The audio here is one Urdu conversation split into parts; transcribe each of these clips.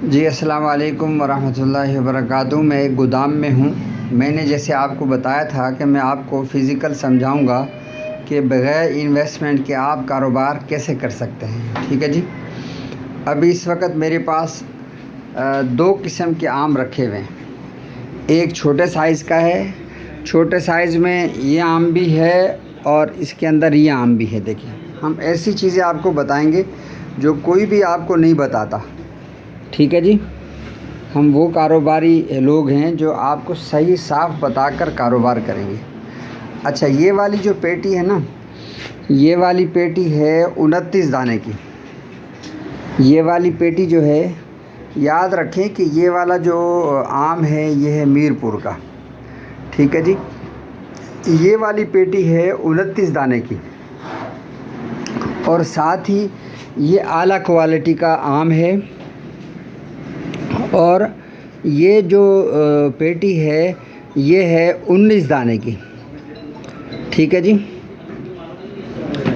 جی السلام علیکم ورحمۃ اللہ وبرکاتہ۔ میں ایک گودام میں ہوں۔ میں نے جیسے آپ کو بتایا تھا کہ میں آپ کو فزیکل سمجھاؤں گا کہ بغیر انویسٹمنٹ کے آپ کاروبار کیسے کر سکتے ہیں، ٹھیک ہے جی۔ ابھی اس وقت میرے پاس دو قسم کے آم رکھے ہوئے ہیں۔ ایک چھوٹے سائز کا ہے، چھوٹے سائز میں یہ آم بھی ہے اور اس کے اندر یہ آم بھی ہے۔ دیکھیں، ہم ایسی چیزیں آپ کو بتائیں گے جو کوئی بھی آپ کو نہیں بتاتا، ٹھیک ہے جی۔ ہم وہ کاروباری لوگ ہیں جو آپ کو صحیح صاف بتا کر کاروبار کریں گے۔ اچھا، یہ والی جو پیٹی ہے نا، یہ والی پیٹی ہے 29 دانے کی۔ یہ والی پیٹی جو ہے، یاد رکھیں کہ یہ والا جو آم ہے یہ ہے میر پور کا، ٹھیک ہے جی۔ یہ والی پیٹی ہے 29 دانے کی، اور ساتھ ہی یہ اعلیٰ کوالٹی کا آم ہے، اور یہ جو پیٹی ہے یہ ہے 19 دانے کی، ٹھیک ہے جی۔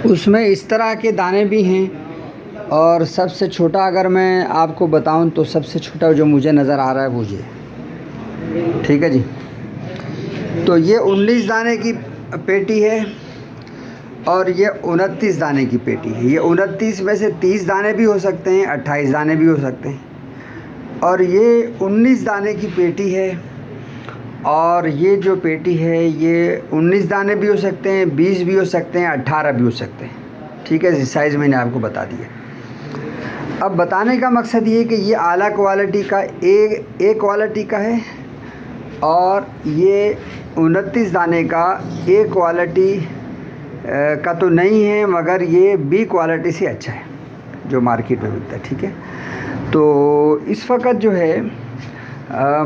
اس میں اس طرح کے دانے بھی ہیں، اور سب سے چھوٹا اگر میں آپ کو بتاؤں تو سب سے چھوٹا جو مجھے نظر آ رہا ہے وہ یہ، ٹھیک ہے جی۔ تو یہ 19 دانے کی پیٹی ہے اور یہ 29 دانے کی پیٹی ہے۔ یہ 29 میں سے 30 دانے بھی ہو سکتے ہیں، 28 دانے بھی ہو سکتے ہیں، اور یہ 19 دانے کی پیٹی ہے۔ اور یہ جو پیٹی ہے یہ 19 دانے بھی ہو سکتے ہیں، 20 بھی ہو سکتے ہیں، 18 بھی ہو سکتے ہیں، ٹھیک ہے جی۔ سائز میں نے آپ کو بتا دیا۔ اب بتانے کا مقصد یہ ہے کہ یہ اعلیٰ کوالٹی کا ایک کوالٹی کا ہے، اور یہ 29 دانے کا ایک کوالٹی کا تو نہیں ہے، مگر یہ بی کوالٹی سے اچھا ہے جو مارکیٹ میں ملتا ہے، ٹھیک ہے۔ تو اس وقت جو ہے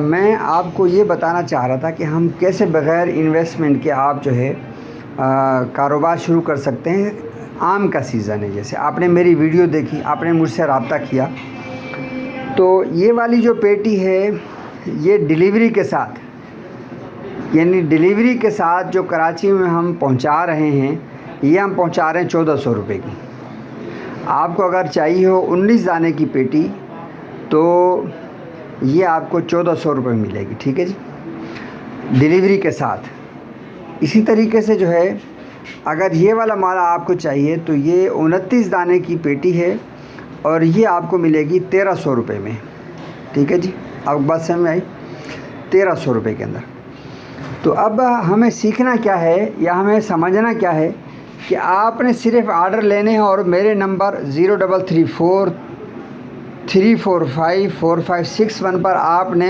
میں آپ کو یہ بتانا چاہ رہا تھا کہ ہم کیسے بغیر انویسٹمنٹ کے آپ جو ہے کاروبار شروع کر سکتے ہیں۔ آم کا سیزن ہے، جیسے آپ نے میری ویڈیو دیکھی، آپ نے مجھ سے رابطہ کیا، تو یہ والی جو پیٹی ہے یہ ڈیلیوری کے ساتھ، یعنی ڈیلیوری کے ساتھ جو کراچی میں ہم پہنچا رہے ہیں، یہ ہم پہنچا رہے ہیں 1400 روپے کی۔ آپ کو اگر چاہیے ہو 19 دانے کی پیٹی تو یہ آپ کو 1400 روپے ملے گی، ٹھیک ہے جی، ڈیلیوری کے ساتھ۔ اسی طریقے سے جو ہے اگر یہ والا مال آپ کو چاہیے تو یہ 29 دانے کی پیٹی ہے، اور یہ آپ کو ملے گی 1300 روپے میں، ٹھیک ہے جی۔ آپ کو بات سمجھ میں آئی؟ 1300 روپے کے اندر۔ تو اب ہمیں سیکھنا کیا ہے یا ہمیں سمجھنا کیا ہے کہ آپ نے صرف آرڈر لینے ہیں، اور میرے نمبر 0334 345 4561 پر آپ نے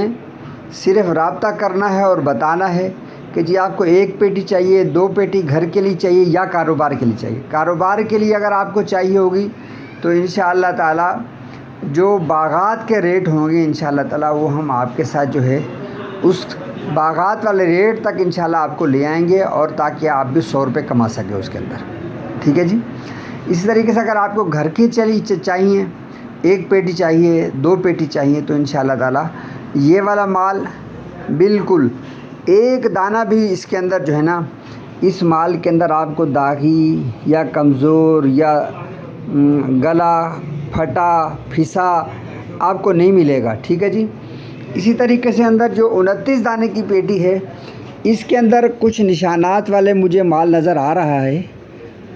صرف رابطہ کرنا ہے اور بتانا ہے کہ جی آپ کو ایک پیٹی چاہیے، دو پیٹی گھر کے لیے چاہیے یا کاروبار کے لیے چاہیے۔ کاروبار کے لیے اگر آپ کو چاہیے ہوگی تو انشاءاللہ تعالی جو باغات کے ریٹ ہوں گے انشاءاللہ تعالی وہ ہم آپ کے ساتھ جو ہے اس باغات والے ریٹ تک انشاءاللہ آپ کو لے آئیں گے، اور تاکہ آپ بھی 100 روپے کما سکیں اس کے اندر، ٹھیک ہے جی۔ اسی طریقے سے اگر آپ کو گھر کی چاہیے، ایک پیٹی چاہیے، دو پیٹی چاہیے، تو انشاءاللہ تعالی یہ والا مال بالکل ایک دانہ بھی اس کے اندر جو ہے نا، اس مال کے اندر آپ کو داغی یا کمزور یا گلا پھٹا پھسا آپ کو نہیں ملے گا، ٹھیک ہے جی۔ اسی طریقے سے اندر جو 29 دانے کی پیٹی ہے، اس کے اندر کچھ نشانات والے مجھے مال نظر آ رہا ہے۔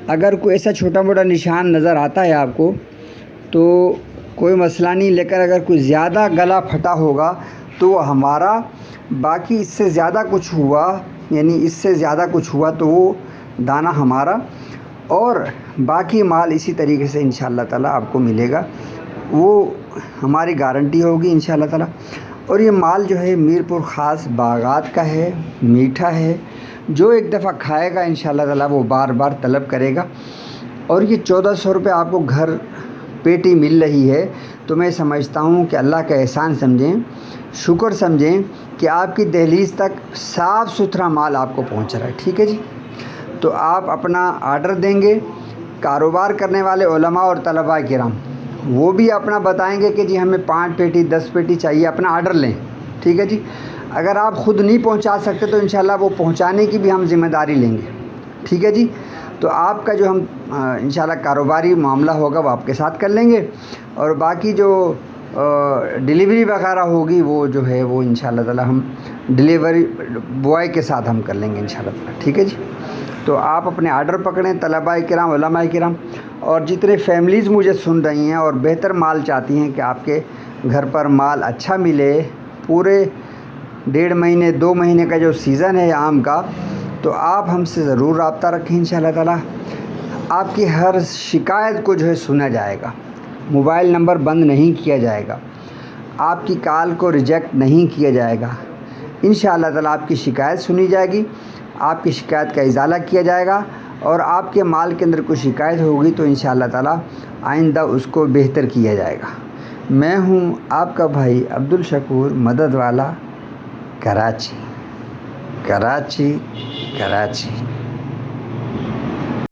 اگر کوئی ایسا چھوٹا موٹا نشان نظر آتا ہے آپ کو تو کوئی مسئلہ نہیں، لیکن اگر کوئی زیادہ گلا پھٹا ہوگا تو وہ ہمارا، باقی اس سے زیادہ کچھ ہوا، یعنی اس سے زیادہ کچھ ہوا تو وہ دانہ ہمارا، اور باقی مال اسی طریقے سے انشاءاللہ تعالی آپ کو ملے گا، وہ ہماری گارنٹی ہوگی انشاءاللہ تعالی۔ اور یہ مال جو ہے میر پور خاص باغات کا ہے، میٹھا ہے، جو ایک دفعہ کھائے گا انشاءاللہ تعالی وہ بار بار طلب کرے گا۔ اور یہ 1400 روپے آپ کو گھر پیٹی مل رہی ہے، تو میں سمجھتا ہوں کہ اللہ کا احسان سمجھیں، شکر سمجھیں کہ آپ کی دہلیز تک صاف ستھرا مال آپ کو پہنچ رہا ہے، ٹھیک ہے جی۔ تو آپ اپنا آرڈر دیں گے، کاروبار کرنے والے علماء اور طلباء کرام وہ بھی اپنا بتائیں گے کہ جی ہمیں 5 پیٹی 10 پیٹی چاہیے، اپنا آرڈر لیں، ٹھیک ہے جی۔ اگر آپ خود نہیں پہنچا سکتے تو انشاءاللہ وہ پہنچانے کی بھی ہم ذمہ داری لیں گے، ٹھیک ہے جی۔ تو آپ کا جو ہم انشاءاللہ کاروباری معاملہ ہوگا وہ آپ کے ساتھ کر لیں گے، اور باقی جو ڈلیوری وغیرہ ہوگی وہ جو ہے وہ انشاءاللہ تعالی ہم ڈلیوری بوائے کے ساتھ ہم کر لیں گے انشاءاللہ تعالی، ٹھیک ہے جی۔ تو آپ اپنے آرڈر پکڑیں طلباء کرام، علماء کرام، اور جتنے فیملیز مجھے سن رہی ہیں اور بہتر مال چاہتی ہیں کہ آپ کے گھر پر مال اچھا ملے، پورے 1.5 مہینے 2 مہینے کا جو سیزن ہے آم کا، تو آپ ہم سے ضرور رابطہ رکھیں انشاءاللہ تعالی۔ آپ کی ہر شکایت کو جو ہے سنا جائے گا، موبائل نمبر بند نہیں کیا جائے گا، آپ کی کال کو ریجیکٹ نہیں کیا جائے گا، انشاءاللہ تعالی آپ کی شکایت سنی جائے گی، آپ کی شکایت کا ازالہ کیا جائے گا، اور آپ کے مال کے اندر کوئی شکایت ہوگی تو انشاءاللہ تعالی آئندہ اس کو بہتر کیا جائے گا۔ میں ہوں آپ کا بھائی عبدالشکور مدد والا، کراچی۔